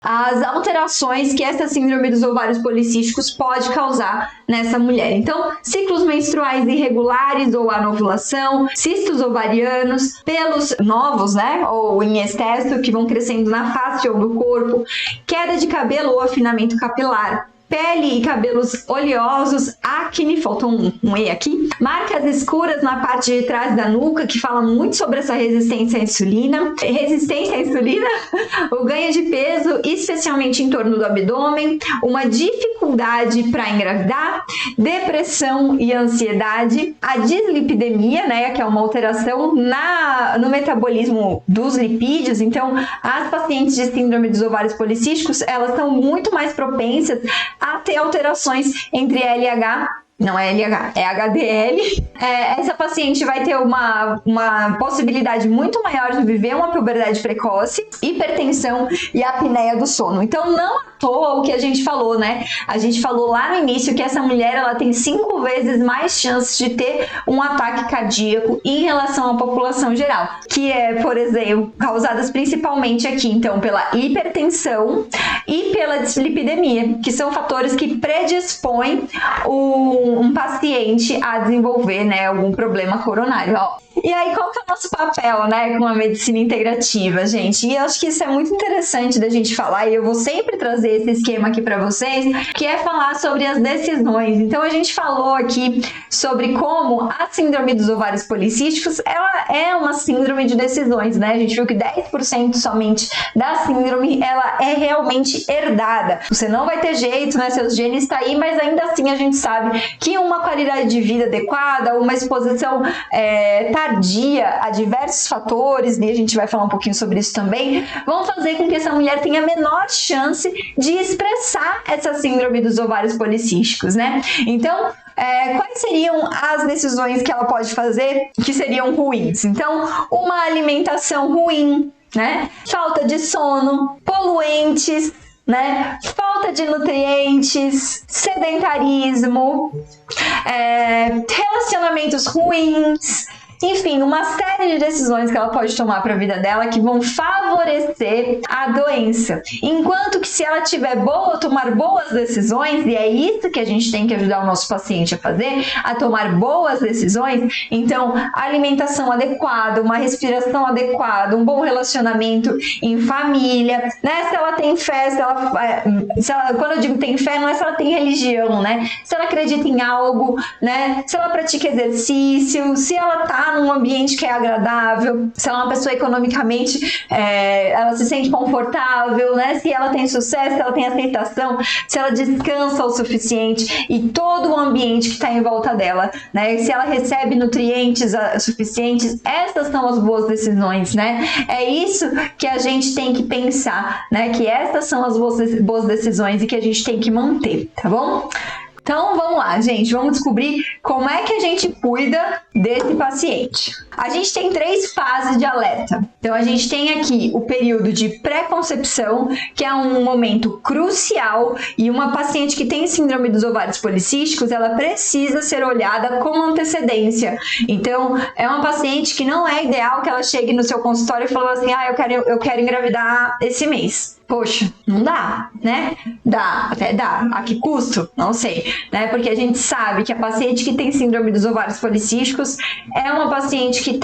as alterações que essa síndrome dos ovários policísticos pode causar nessa mulher. Então, ciclos menstruais irregulares ou anovulação, cistos ovarianos, pelos novos, né, ou em excesso que vão crescendo na face ou no corpo, queda de cabelo ou afinamento capilar, pele e cabelos oleosos, acne, faltou um E aqui, marcas escuras na parte de trás da nuca, que fala muito sobre essa resistência à insulina, o ganho de peso, especialmente em torno do abdômen, uma dificuldade para engravidar, depressão e ansiedade, a dislipidemia, né, que é uma alteração no metabolismo dos lipídios. Então, as pacientes de síndrome dos ovários policísticos, elas são muito mais propensas a ter alterações entre LH, não é LH, é HDL. Essa paciente vai ter uma possibilidade muito maior de viver uma puberdade precoce, hipertensão e apneia do sono. Então, não à toa o que a gente falou, né? A gente falou lá no início que essa mulher ela tem 5 vezes mais chances de ter um ataque cardíaco em relação à população geral, que é, por exemplo, causadas principalmente aqui, então, pela hipertensão e pela dislipidemia, que são fatores que predispõem um paciente a desenvolver, né, algum problema coronário. E aí, qual que é o nosso papel, né, com a medicina integrativa, gente? E eu acho que isso é muito interessante da gente falar, e eu vou sempre trazer esse esquema aqui para vocês, que é falar sobre as decisões. Então, a gente falou aqui sobre como a síndrome dos ovários policísticos, ela é uma síndrome de decisões, né? A gente viu que 10% somente da síndrome, ela é realmente herdada. Você não vai ter jeito, né? Seus genes estão aí, mas ainda assim a gente sabe que uma qualidade de vida adequada, uma exposição tardia a diversos fatores, e a gente vai falar um pouquinho sobre isso também, vão fazer com que essa mulher tenha a menor chance de expressar essa síndrome dos ovários policísticos, né? Então, quais seriam as decisões que ela pode fazer que seriam ruins? Então, uma alimentação ruim, né? Falta de sono, poluentes, né? Falta de nutrientes, sedentarismo, relacionamentos ruins, enfim, uma série de decisões que ela pode tomar para a vida dela que vão favorecer a doença. Enquanto que se ela tiver tomar boas decisões, e é isso que a gente tem que ajudar o nosso paciente a fazer, a tomar boas decisões, então alimentação adequada, uma respiração adequada, um bom relacionamento em família, né? Se ela tem fé, quando eu digo tem fé, não é se ela tem religião, né? Se ela acredita em algo, né? Se ela pratica exercício, se ela tá num ambiente que é agradável, se ela é uma pessoa economicamente, ela se sente confortável, né? Se ela tem sucesso, se ela tem aceitação, se ela descansa o suficiente e todo o ambiente que está em volta dela, né? Se ela recebe nutrientes suficientes, essas são as boas decisões, né? É isso que a gente tem que pensar, né? Que essas são as boas decisões e que a gente tem que manter, tá bom? Então vamos lá, gente, vamos descobrir como é que a gente cuida desse paciente. A gente tem 3 fases de alerta. Então a gente tem aqui o período de pré-concepção, que é um momento crucial, e uma paciente que tem síndrome dos ovários policísticos, ela precisa ser olhada com antecedência. Então é uma paciente que não é ideal que ela chegue no seu consultório e fale assim, eu quero engravidar esse mês. Poxa, não dá, né? Até dá. A que custo? Não sei, né? Porque a gente sabe que a paciente que tem síndrome dos ovários policísticos é uma paciente que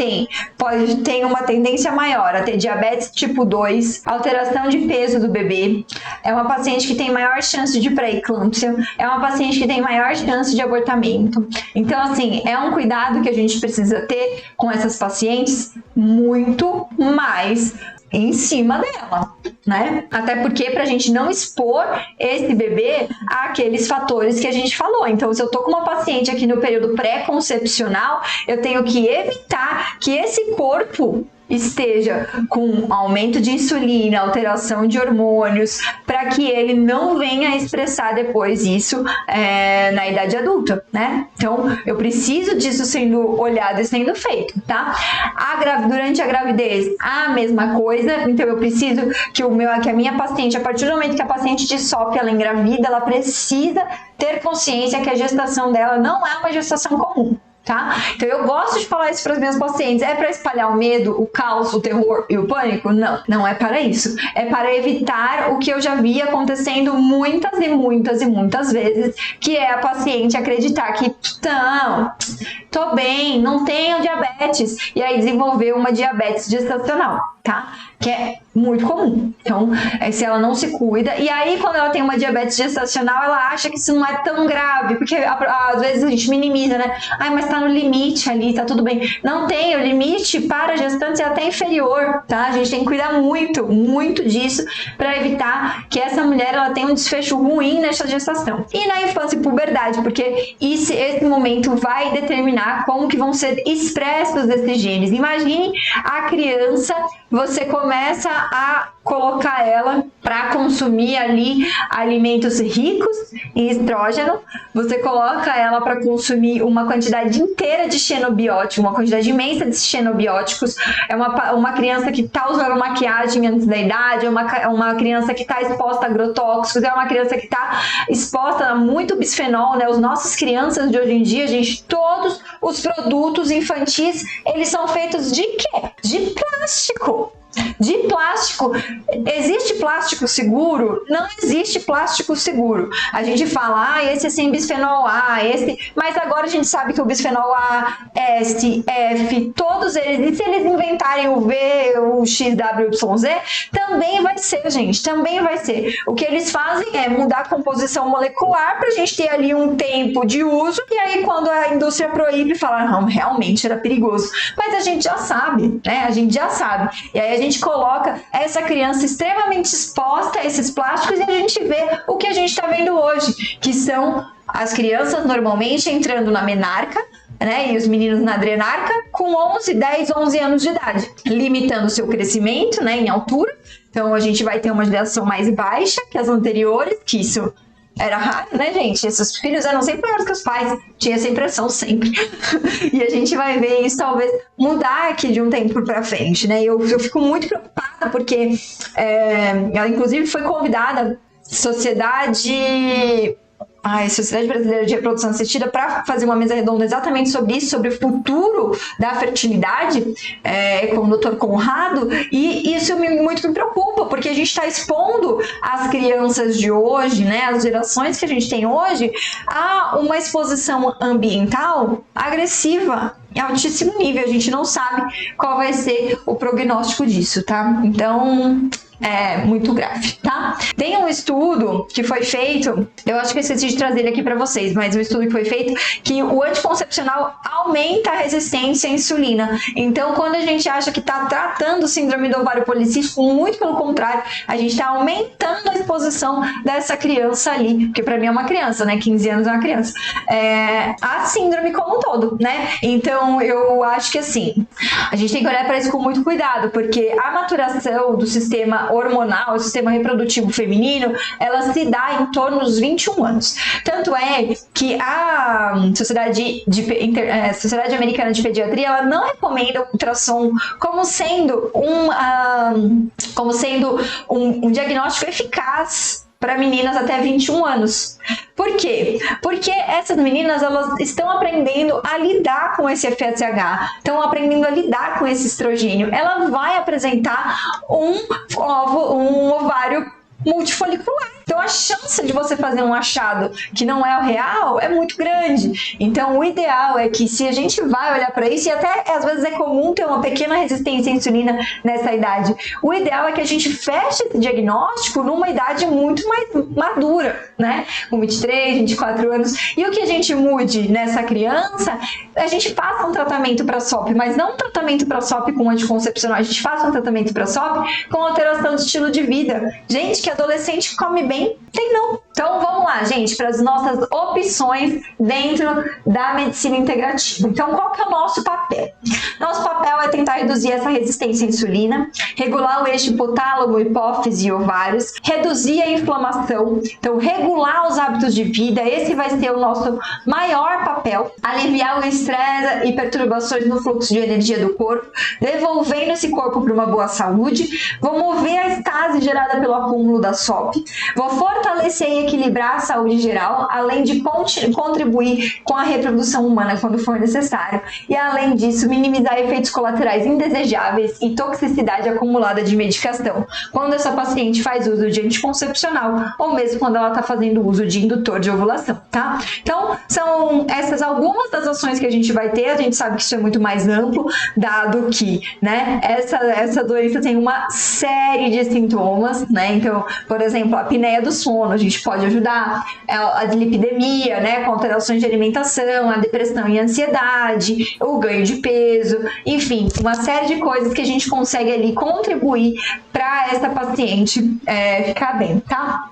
pode ter uma tendência maior a ter diabetes tipo 2, alteração de peso do bebê, é uma paciente que tem maior chance de pré-eclâmpsia, é uma paciente que tem maior chance de abortamento. Então, assim, é um cuidado que a gente precisa ter com essas pacientes muito mais em cima dela, né? Até porque pra gente não expor esse bebê àqueles fatores que a gente falou. Então, se eu tô com uma paciente aqui no período pré-concepcional, eu tenho que evitar que esse corpo esteja com aumento de insulina, alteração de hormônios, para que ele não venha a expressar depois isso na idade adulta, né? Então, eu preciso disso sendo olhado e sendo feito, tá? Durante a gravidez, a mesma coisa. Então, eu preciso que a minha paciente, a partir do momento que a paciente dissolve, ela engravida, ela precisa ter consciência que a gestação dela não é uma gestação comum. tá? Então eu gosto de falar isso para as minhas pacientes. É para espalhar o medo, o caos, o terror e o pânico? Não, não é para isso. É para evitar o que eu já vi acontecendo muitas e muitas e muitas vezes, que é a paciente acreditar que não, tô bem, não tenho diabetes, e aí desenvolver uma diabetes gestacional, tá? Que é muito comum. Então, se ela não se cuida, e aí quando ela tem uma diabetes gestacional, ela acha que isso não é tão grave, porque às vezes a gente minimiza, né? Ai, mas tá no limite ali, tá tudo bem. Não tem, o limite para gestantes é até inferior, tá? A gente tem que cuidar muito, muito disso para evitar que essa mulher ela tenha um desfecho ruim nessa gestação. E na infância e puberdade, porque esse momento vai determinar como que vão ser expressos esses genes. Imagine a criança, você começa a colocar ela para consumir ali alimentos ricos em estrógeno, você coloca ela para consumir uma quantidade inteira de xenobióticos, uma quantidade imensa de xenobióticos, é uma criança que está usando maquiagem antes da idade, é uma criança que está exposta a agrotóxicos, é uma criança que está exposta a muito bisfenol, né? Os nossos crianças de hoje em dia, gente, todos os produtos infantis, eles são feitos de quê? De plástico. De plástico. Existe plástico seguro? Não existe plástico seguro. A gente fala, esse é sem bisfenol A, esse... Mas agora a gente sabe que o bisfenol A, S, F, todos eles, e se eles inventarem o V, o X, W, Y, Z, também vai ser, gente, também vai ser. O que eles fazem é mudar a composição molecular pra gente ter ali um tempo de uso, e aí quando a indústria proíbe, fala, não, realmente era perigoso. Mas a gente já sabe, né? A gente já sabe. E aí a gente coloca essa criança extremamente exposta a esses plásticos e a gente vê o que a gente está vendo hoje, que são as crianças normalmente entrando na menarca, né, e os meninos na adrenarca com 10, 11 anos de idade, limitando o seu crescimento, né, em altura. Então a gente vai ter uma geração mais baixa que as anteriores, que isso era raro, né, gente? Esses filhos eram sempre maiores que os pais. Tinha essa impressão sempre. E a gente vai ver isso talvez mudar aqui de um tempo pra frente, né? Eu fico muito preocupada porque ela, inclusive, foi convidada, Sociedade Brasileira de Reprodução Assistida, para fazer uma mesa redonda exatamente sobre isso, sobre o futuro da fertilidade, com o Dr. Conrado, e isso muito me preocupa, porque a gente está expondo as crianças de hoje, né, as gerações que a gente tem hoje, a uma exposição ambiental agressiva, em altíssimo nível. A gente não sabe qual vai ser o prognóstico disso, tá? Então, é muito grave, tá? Tem um estudo que foi feito, eu acho que eu esqueci de trazer ele aqui para vocês, mas um estudo que foi feito que o anticoncepcional aumenta a resistência à insulina. Então, quando a gente acha que está tratando síndrome do ovário policístico, muito pelo contrário, a gente está aumentando a exposição dessa criança ali, porque para mim é uma criança, né? 15 anos é uma criança. A síndrome como um todo, né? Então, eu acho que assim, a gente tem que olhar para isso com muito cuidado, porque a maturação do sistema hormonal, o sistema reprodutivo feminino, ela se dá em torno dos 21 anos. Tanto é que a Sociedade Americana de Pediatria, ela não recomenda o ultrassom como sendo um diagnóstico eficaz para meninas até 21 anos. Por quê? Porque essas meninas, elas estão aprendendo a lidar com esse FSH, estão aprendendo a lidar com esse estrogênio. Ela vai apresentar um ovário multifolicular. Então a chance de você fazer um achado que não é o real é muito grande. Então o ideal é que, se a gente vai olhar para isso, e até às vezes é comum ter uma pequena resistência à insulina nessa idade, o ideal é que a gente feche esse diagnóstico numa idade muito mais madura, né? Com 23, 24 anos. E o que a gente mude nessa criança, a gente faça um tratamento para SOP, mas não um tratamento para SOP com anticoncepcional, a gente faça um tratamento para SOP com alteração de estilo de vida. Gente, que adolescente come bem, tem não. Então vamos lá, gente, para as nossas opções dentro da medicina integrativa. Então, qual que é o nosso papel? Nosso papel é tentar reduzir essa resistência à insulina, regular o eixo hipotálamo, hipófise e ovários, reduzir a inflamação, então regular os hábitos de vida, esse vai ser o nosso maior papel, aliviar o estresse e perturbações no fluxo de energia do corpo, devolvendo esse corpo para uma boa saúde, vou mover a estase gerada pelo acúmulo da SOP, vou fortalecer e equilibrar a saúde geral, além de contribuir com a reprodução humana quando for necessário, e além disso, minimizar efeitos colaterais indesejáveis e toxicidade acumulada de medicação, quando essa paciente faz uso de anticoncepcional ou mesmo quando ela está fazendo uso de indutor de ovulação, tá? Então, são essas algumas das ações que a gente vai ter. A gente sabe que isso é muito mais amplo, dado que, né, essa doença tem uma série de sintomas, né? Então, por exemplo, a apneia do sono, a gente pode ajudar, a dislipidemia, né, com alterações de alimentação, a depressão e a ansiedade, o ganho de peso, enfim, uma série de coisas que a gente consegue ali contribuir para essa paciente ficar bem, tá?